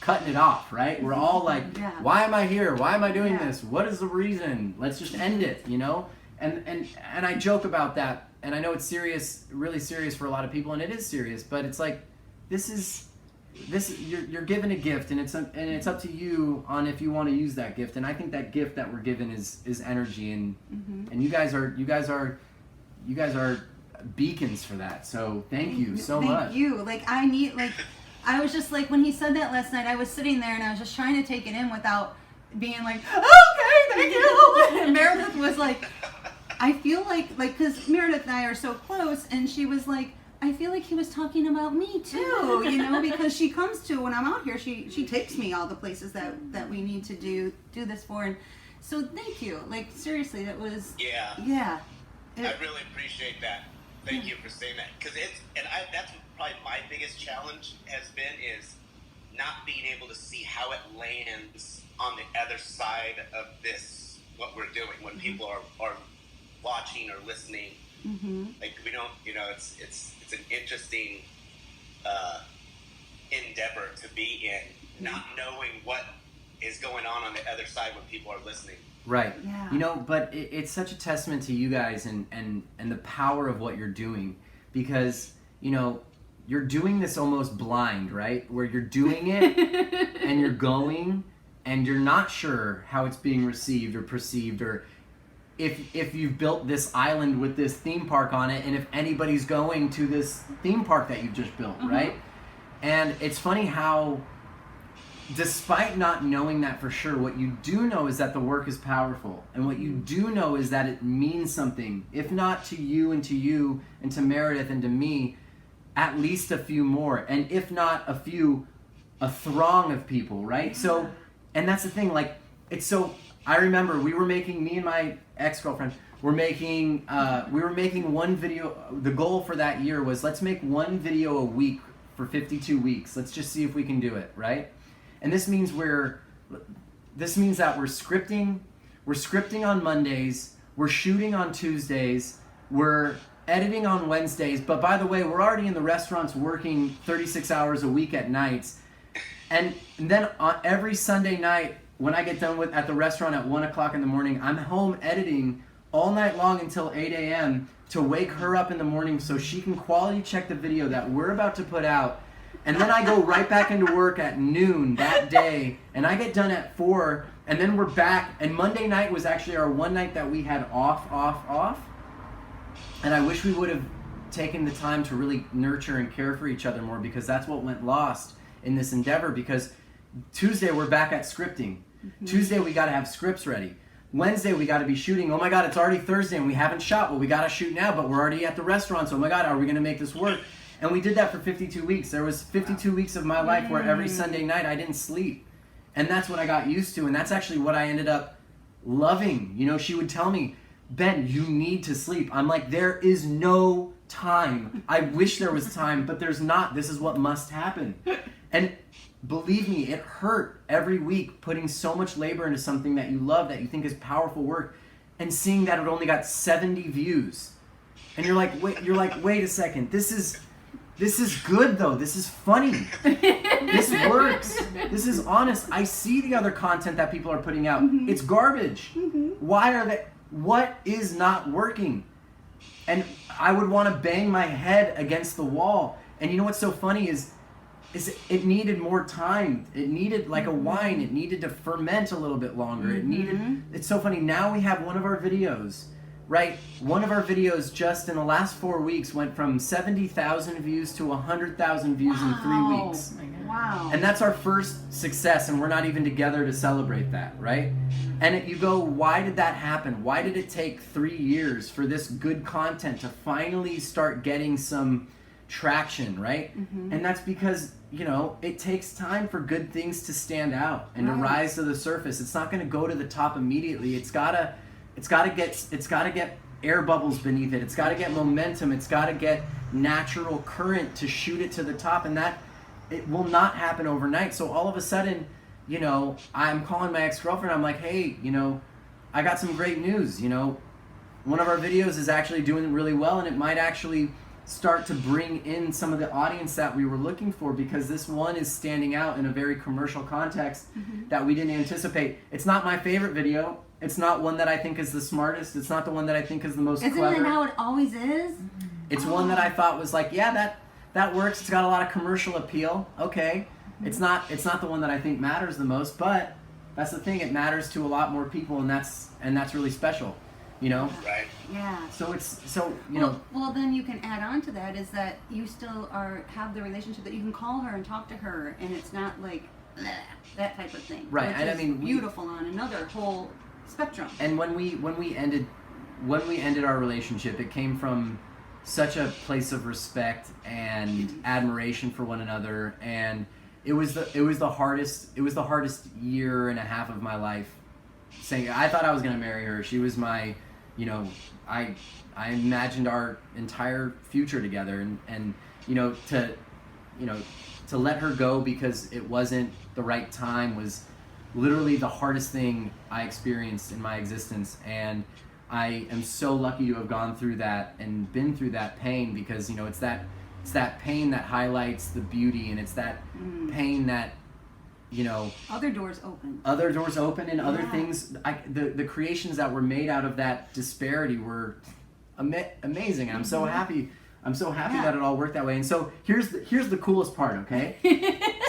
B: cutting it off, right? We're all like, why am I here? Why am I doing this? What is the reason? Let's just end it, you know? And I joke about that, and I know it's serious, really serious for a lot of people, and it is serious, but it's like, you're given a gift, and it's up to you on if you want to use that gift. And I think that gift that we're given is energy, and you guys are beacons for that. So thank you so much.
A: Thank you. I was just like, when he said that last night, I was sitting there and I was just trying to take it in without being like, okay, thank you. And Meredith was like, I feel like, because Meredith and I are so close, and she was like, I feel like he was talking about me too, you know, because she comes to, when I'm out here, she takes me all the places that we need to do this for. And so thank you. Like, seriously, that was, yeah.
C: I really appreciate that. Thank you for saying that, because that's probably my biggest challenge has been, is not being able to see how it lands on the other side of this, what we're doing, when people are watching or listening. Like, we don't, you know, it's an interesting endeavor to be in, not knowing what is going on the other side when people are listening.
B: Right.
A: Yeah.
B: You know, but it's such a testament to you guys and the power of what you're doing, because, you know, you're doing this almost blind, right? Where you're doing it and you're going and you're not sure how it's being received or perceived, or if you've built this island with this theme park on it, and if anybody's going to this theme park that you've just built, right? And it's funny how, despite not knowing that for sure, what you do know is that the work is powerful, and what you do know is that it means something, if not to you and to Meredith and to me, at least a few more, and if not a few, a throng of people, right? So, and that's the thing, like, it's so, I remember me and my ex-girlfriend we were making one video. The goal for that year was, let's make one video a week for 52 weeks. Let's just see if we can do it, right? And this means that we're scripting on Mondays, we're shooting on Tuesdays, we're editing on Wednesdays, but by the way, we're already in the restaurants working 36 hours a week at nights. And then on every Sunday night, when I get done at the restaurant at 1 o'clock in the morning, I'm home editing all night long until 8 a.m. to wake her up in the morning so she can quality check the video that we're about to put out. And then I go right back into work at noon that day, and I get done at 4, and then we're back. And Monday night was actually our one night that we had off. And I wish we would have taken the time to really nurture and care for each other more, because that's what went lost in this endeavor. Because Tuesday we're back at scripting. Tuesday we got to have scripts ready. Wednesday we got to be shooting. Oh my God, it's already Thursday and we haven't shot. Well, we got to shoot now, but we're already at the restaurants. Oh my God, are we going to make this work? And we did that for 52 weeks. There was 52 weeks of my life where every Sunday night I didn't sleep. And that's what I got used to. And that's actually what I ended up loving. You know, she would tell me, Ben, you need to sleep. I'm like, there is no time. I wish there was time, but there's not. This is what must happen. And believe me, it hurt every week putting so much labor into something that you love, that you think is powerful work, and seeing that it only got 70 views. And you're like, wait a second. This is good though. This is funny. This works. This is honest. I see the other content that people are putting out. It's garbage. What is not working? I would want to bang my head against the wall. And you know what's so funny is it needed more time. It needed like a wine. It needed to ferment a little bit longer. It's so funny. Now we have one of our videos, right? One of our videos just in the last 4 weeks went from 70,000 views to 100,000 views in 3 weeks.
A: Wow.
B: And that's our first success, and we're not even together to celebrate that, right? And you go, why did that happen? Why did it take 3 years for this good content to finally start getting some traction, right? And that's because, you know, it takes time for good things to stand out and to rise to the surface. It's not going to go to the top immediately. It's got to get air bubbles beneath it. It's got to get momentum. It's got to get natural current to shoot it to the top, and that it will not happen overnight. So all of a sudden, you know, I'm calling my ex-girlfriend. I'm like, hey, you know, I got some great news. You know, one of our videos is actually doing really well, and it might actually start to bring in some of the audience that we were looking for, because this one is standing out in a very commercial context that we didn't anticipate. It's not my favorite video. It's not one that I think is the smartest. It's not the one that I think is the most clever.
A: Isn't it how it always is?
B: It's one that I thought was like, yeah, that works. It's got a lot of commercial appeal. Okay. It's not the one that I think matters the most, but that's the thing. It matters to a lot more people, and that's really special, you know?
C: Right.
A: Yeah.
B: Well,
A: then you can add on to that is that you still have the relationship that you can call her and talk to her, and it's not like bleh, that type of thing.
B: Right.
A: Which
B: And I
A: is
B: mean,
A: beautiful on another whole spectrum.
B: And when we ended our relationship, it came from such a place of respect and admiration for one another, and it was the hardest year and a half of my life. Saying I thought I was gonna marry her. She was my, you know, I imagined our entire future together, and to let her go because it wasn't the right time was literally the hardest thing I experienced in my existence. And I am so lucky to have gone through that and been through that pain, because, you know, it's that pain that highlights the beauty, and it's that pain that, you know, other doors open and other things. The creations that were made out of that disparity were amazing. And I'm so happy that it all worked that way. And so here's the coolest part, okay?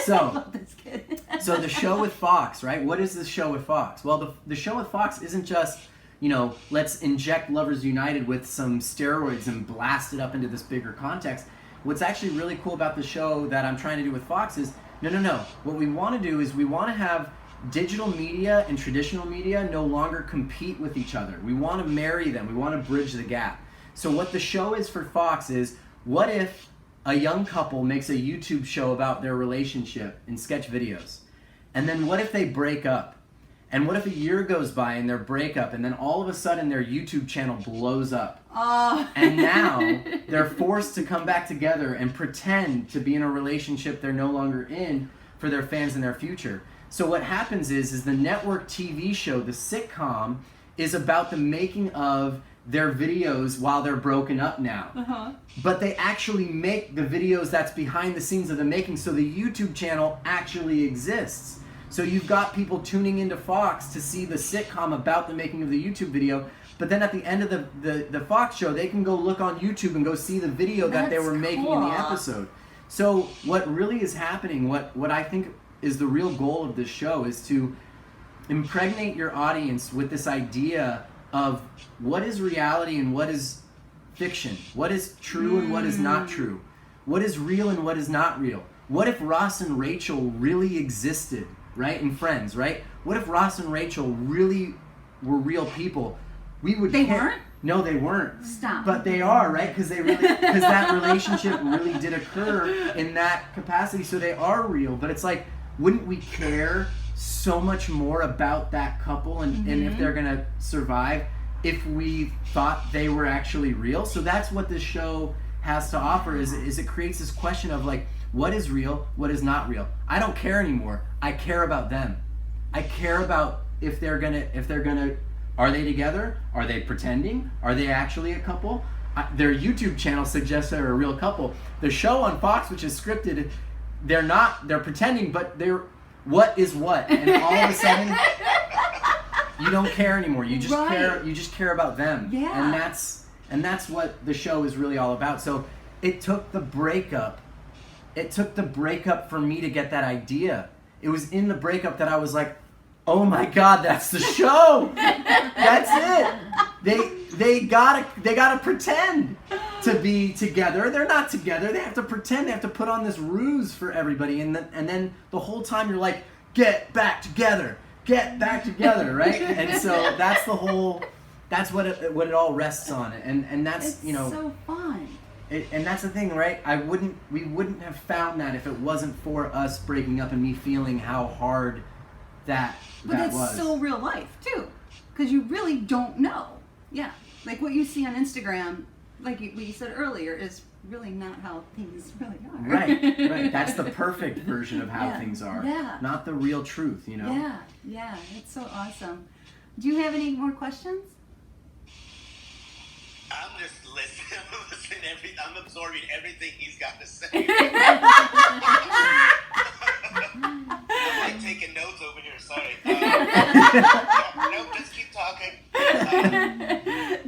B: So
A: I love this kid.
B: So the show with Fox, right? What is the show with Fox? Well, the show with Fox isn't just, you know, let's inject Lovers United with some steroids and blast it up into this bigger context. What's actually really cool about the show that I'm trying to do with Fox is, no. What we want to do is we want to have digital media and traditional media no longer compete with each other. We want to marry them. We want to bridge the gap. So what the show is for Fox is, what if a young couple makes a YouTube show about their relationship in sketch videos? And then what if they break up? And what if a year goes by and their breakup, and then all of a sudden their YouTube channel blows up?
A: Oh.
B: And now they're forced to come back together and pretend to be in a relationship they're no longer in for their fans and their future. So what happens is the network TV show, the sitcom, is about the making of their videos while they're broken up now. But they actually make the videos that's behind the scenes of the making, so the YouTube channel actually exists. So you've got people tuning into Fox to see the sitcom about the making of the YouTube video, but then at the end of the Fox show, they can go look on YouTube and go see the video that they were making in the episode. So what really is happening, what I think is the real goal of this show, is to impregnate your audience with this idea of what is reality and what is fiction, what is true and what is not true, what is real and what is not real. What if Ross and Rachel really existed, right? And Friends, right? What if Ross and Rachel really were real people?
A: They weren't?
B: No, they weren't.
A: Stop.
B: But they are, right? Because that relationship really did occur in that capacity, so they are real. But it's like, wouldn't we care so much more about that couple and if they're gonna survive if we thought they were actually real? So that's what this show has to offer, is it creates this question of like, what is real, what is not real? I don't care anymore. I care about them. I care about if they're gonna, are they together? Are they pretending? Are they actually a couple? Their YouTube channel suggests they're a real couple. The show on Fox, which is scripted, they're pretending, but what is what? And all of a sudden, you don't care anymore. You just care about them.
A: Yeah.
B: And And that's what the show is really all about. So it took the breakup. It took the breakup for me to get that idea. It was in the breakup that I was like, oh my God, that's the show. That's it. They gotta pretend to be together. They're not together. They have to pretend. They have to put on this ruse for everybody. And then the whole time you're like, get back together, right? And so that's the whole. That's what it all rests on. And that's
A: It's so fun.
B: And that's the thing, right? We wouldn't have found that if it wasn't for us breaking up and me feeling how hard that
A: But
B: was.
A: it's so real life too, because you really don't know. Yeah, like what you see on Instagram, like what you said earlier, is really not how things really are.
B: Right. That's the perfect version of how things are.
A: Yeah.
B: Not the real truth, you know?
A: Yeah. It's so awesome. Do you have any more questions?
C: I'm just listening. I'm absorbing everything he's got to say. I'm like taking notes over here. Sorry. No, just keep talking.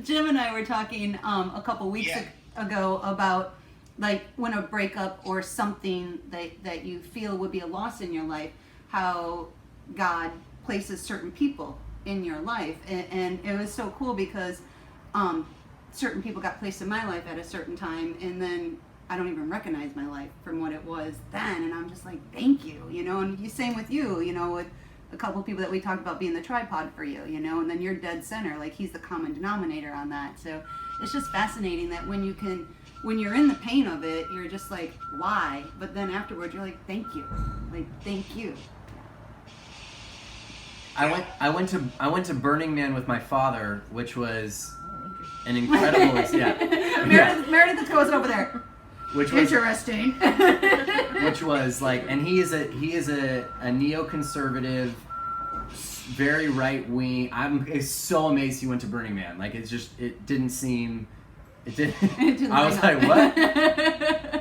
A: Jim and I were talking a couple weeks ago about like when a breakup or something that you feel would be a loss in your life, how God places certain people in your life, and it was so cool because certain people got placed in my life at a certain time, and then I don't even recognize my life from what it was then, and I'm just like, thank you, you know. And you same with you, you know, with a couple of people that we talked about being the tripod for you, you know, and then you're dead center, like he's the common denominator on that. So it's just fascinating that when you're in the pain of it, you're just like, why? But then afterwards you're like, thank you.
B: I went to Burning Man with my father, which was an incredible
A: Meredith goes over there.
B: Which was
A: interesting.
B: Which was like, and he is a neoconservative, very right wing. I'm so amazed he went to Burning Man. Like it didn't seem. I was like, what?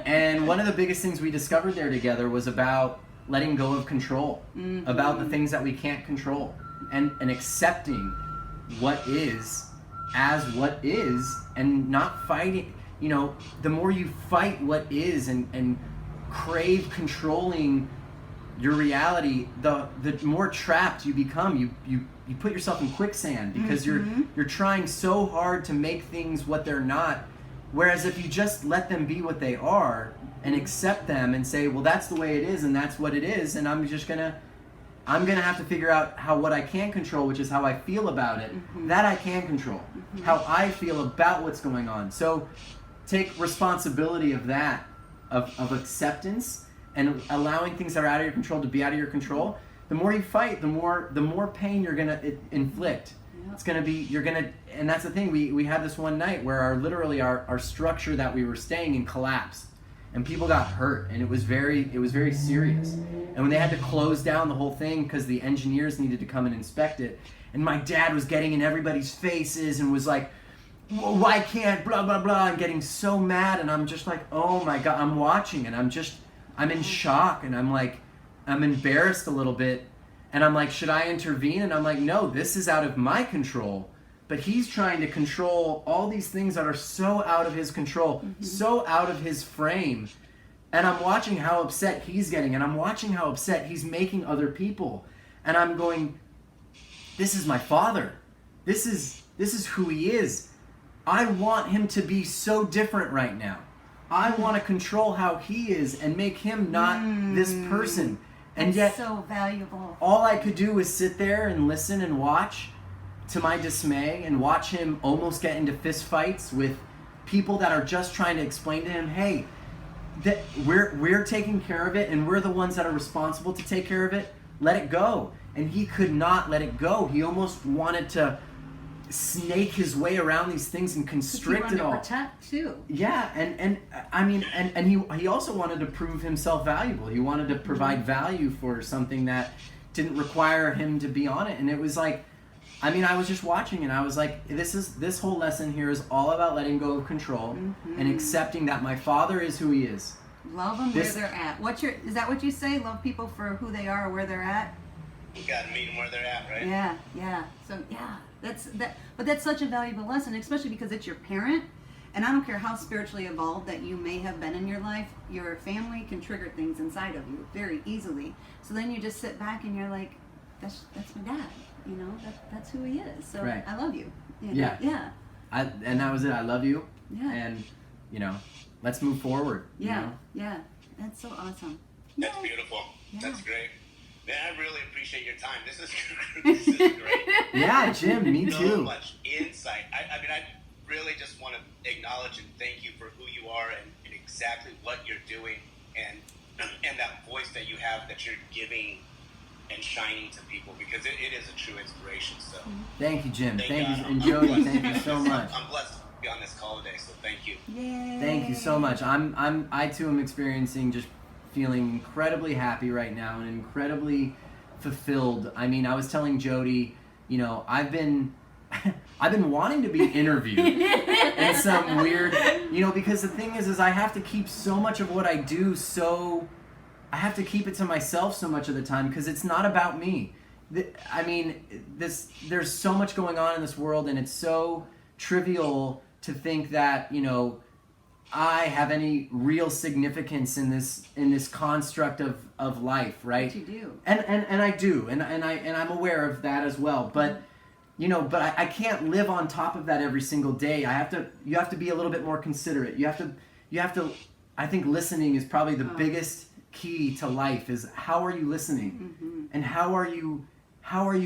B: And one of the biggest things we discovered there together was about letting go of control, about the things that we can't control, and accepting what is as what is, and not fighting. You know, the more you fight what is and crave controlling your reality, the more trapped you become. You put yourself in quicksand because you're trying so hard to make things what they're not. Whereas if you just let them be what they are and accept them and say, well, that's the way it is and that's what it is, and I'm gonna have to figure out what I can control, which is how I feel about it. That I can control. How I feel about what's going on. So take responsibility of that, of acceptance, and allowing things that are out of your control to be out of your control. The more you fight, the more pain you're gonna inflict. Yep. It's gonna be and that's the thing. We had this one night where our structure that we were staying in collapsed, and people got hurt, and it was very serious. And when they had to close down the whole thing because the engineers needed to come and inspect it, and my dad was getting in everybody's faces and was like, why can't blah blah blah, and getting so mad, and I'm just like, oh my God, I'm watching and I'm in shock, and I'm embarrassed a little bit, and I'm like, should I intervene? And I'm like, no, this is out of my control, but he's trying to control all these things that are so out of his control, so out of his frame, and I'm watching how upset he's getting, and I'm watching how upset he's making other people, and I'm going, this is my father, this is who he is. I want him to be so different right now. I want to control how he is and make him not this person. And yet,
A: so valuable.
B: All I could do was sit there and listen and watch, to my dismay, and watch him almost get into fist fights with people that are just trying to explain to him, hey, that we're taking care of it, and we're the ones that are responsible to take care of it. Let it go. And he could not let it go. He almost wanted to snake his way around these things and constrict it all.
A: Protect too.
B: Yeah, and I mean, and he also wanted to prove himself valuable. He wanted to provide value for something that didn't require him to be on it. And it was like, I mean, I was just watching and I was like, this whole lesson here is all about letting go of control and accepting that my father is who he is.
A: Love them where they're at. Is that what you say? Love people for who they are or where they're at?
C: You gotta meet them where they're at, right?
A: Yeah. So But that's such a valuable lesson, especially because it's your parent. And I don't care how spiritually evolved that you may have been in your life, your family can trigger things inside of you very easily. So then you just sit back and you're like, that's my dad, you know, that's who he is. So
B: Right.
A: I love you. You know?
B: Yeah.
A: Yeah.
B: And that was it. I love you.
A: Yeah.
B: And, you know, let's move forward.
A: Yeah.
B: You know?
A: Yeah. That's so awesome.
C: That's
A: Yay.
C: beautiful.
A: Yeah.
C: That's great. Man, I really appreciate your time. This is great.
B: Yeah, Jim, me
C: So
B: too.
C: much insight. I mean, I really just want to acknowledge and thank you for who you are and exactly what you're doing and that voice that you have that you're giving and shining to people, because it is a true inspiration. So
B: Thank you, Jim.
C: thank
B: Thank
C: God.
B: you.
C: I'm
B: And Jody,
C: blessed.
B: thank you so much.
C: I'm blessed to be on this call today, so thank you.
A: Yay.
B: Thank you so much. I too am experiencing just feeling incredibly happy right now and incredibly fulfilled. I mean, I was telling Jody, you know, I've been wanting to be interviewed in some weird, you know, because the thing is I have to keep so much of what I do, so I have to keep it to myself so much of the time because it's not about me. I mean, there's so much going on in this world, and it's so trivial to think that, you know, I have any real significance in this construct of life, right?
A: But you do.
B: And I do, and I'm aware of that as well. But you know, I can't live on top of that every single day. You have to be a little bit more considerate. You have to. I think listening is probably the biggest key to life. Is how are you listening, and how are you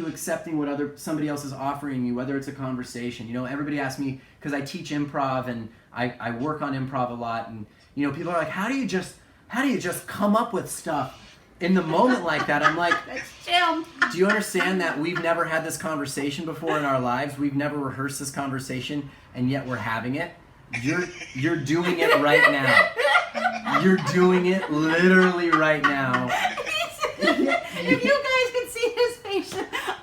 B: accepting what somebody else is offering you, whether it's a conversation. You know, everybody asks me, because I teach improv and I work on improv a lot, and you know, people are like, how do you just come up with stuff in the moment like that? I'm like,
A: That's Jim.
B: do you understand that we've never had this conversation before in our lives? We've never rehearsed this conversation, and yet we're having it. You're doing it right now. You're doing it literally right now.
A: If you guys could see his face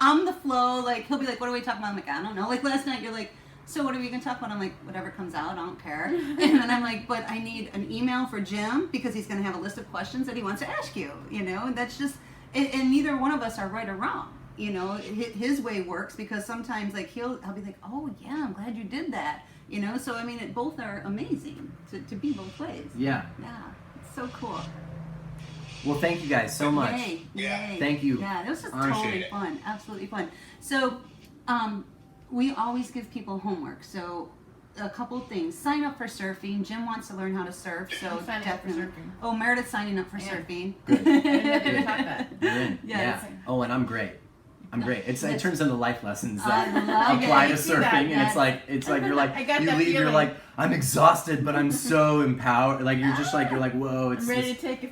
A: on the flow, like he'll be like, "What are we talking about?" I'm like, "I don't know." Like last night, you're like, "So what are we gonna talk about?" I'm like, "Whatever comes out, I don't care." And then I'm like, "But I need an email for Jim because he's gonna have a list of questions that he wants to ask you." You know, and that's just, and neither one of us are right or wrong. You know, his way works because sometimes like I'll be like, "Oh yeah, I'm glad you did that." You know, so I mean, both are amazing to be both ways.
B: Yeah.
A: Yeah, it's so cool.
B: Well, thank you guys so much.
A: Yay,
C: Yeah.
A: yay.
B: Thank you.
A: Yeah, it was just
B: Appreciate
A: totally
C: it.
A: fun, absolutely fun. So, we always give people homework. So, a couple things. Sign up for surfing. Jim wants to learn how to surf, so
D: I'm signing up for
A: definitely.
D: surfing.
A: Oh, Meredith's signing up for
D: Yeah.
A: surfing.
B: Good.
D: I didn't know they were talking about it.
B: You're in.
A: Yes.
B: Yeah. Oh, and I'm great. I'm great. It
A: Yes.
B: turns into life lessons
A: I
B: that
A: love
B: apply
A: it.
B: to
D: I see
B: surfing,
D: that,
B: and
D: yes.
B: it's like you're like
D: I got
B: you
D: that
B: leave, you're
D: feeling.
B: like, I'm exhausted, but I'm so empowered. Like you're just like, you're like, whoa, it's
D: I'm ready
B: this.
D: to take a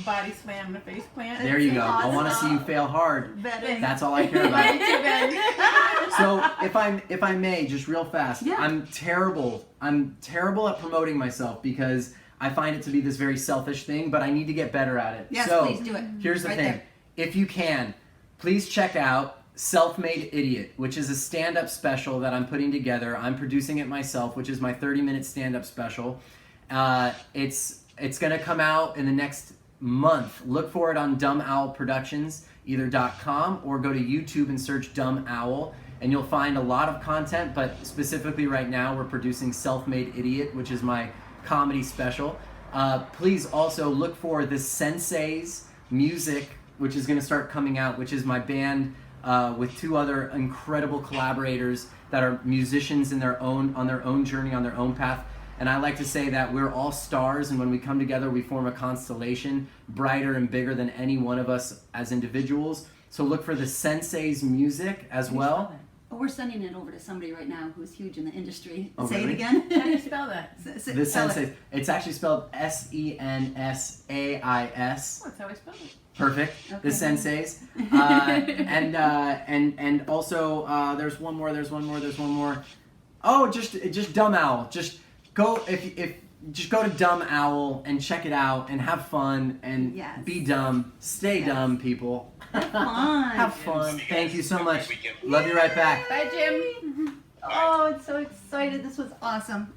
D: body slam and a face plant.
B: There you go. I
A: Awesome.
B: want to see you fail hard.
A: Better.
B: That's all I care
D: Love
B: about.
D: you too, Ben.
B: So if I may, just real fast,
A: Yeah.
B: I'm terrible at promoting myself because I find it to be this very selfish thing, but I need to get better at it.
A: Yes,
B: so
A: please do it.
B: here's the
A: Right
B: thing.
A: there.
B: If you can, please check out Self-Made Idiot, which is a stand-up special that I'm putting together. I'm producing it myself, which is my 30-minute stand-up special. It's gonna come out in the next month. Look for it on Dumb Owl Productions, either .com or go to YouTube and search Dumb Owl, and you'll find a lot of content, but specifically right now we're producing Self-Made Idiot, which is my comedy special. Please also look for the Sensei's music, which is gonna start coming out, which is my band with two other incredible collaborators that are musicians on their own journey, on their own path. And I like to say that we're all stars, and when we come together, we form a constellation brighter and bigger than any one of us as individuals. So look for the Sensei's music as well.
A: Oh, we're sending it over to somebody right now who's huge in the industry.
B: Oh,
A: Say
B: really?
A: it again.
D: How do you spell that?
B: The
A: Spell it.
B: Sensei's. It's actually spelled Sensais.
D: Oh, that's how I spell it.
B: Perfect.
A: Okay.
B: The Senseis. And also there's one more. Oh, just Dumb Owl. Just go if just go to Dumb Owl and check it out and have fun and
A: Yes.
B: be dumb. Stay
A: Yes.
B: dumb, people.
A: Have fun.
B: Have fun.
C: Love you
B: Thank
C: guys.
B: you so
C: Have a great
B: much.
C: weekend.
B: Love you right back.
D: Bye, Jim.
A: Oh, it's so excited. This was awesome.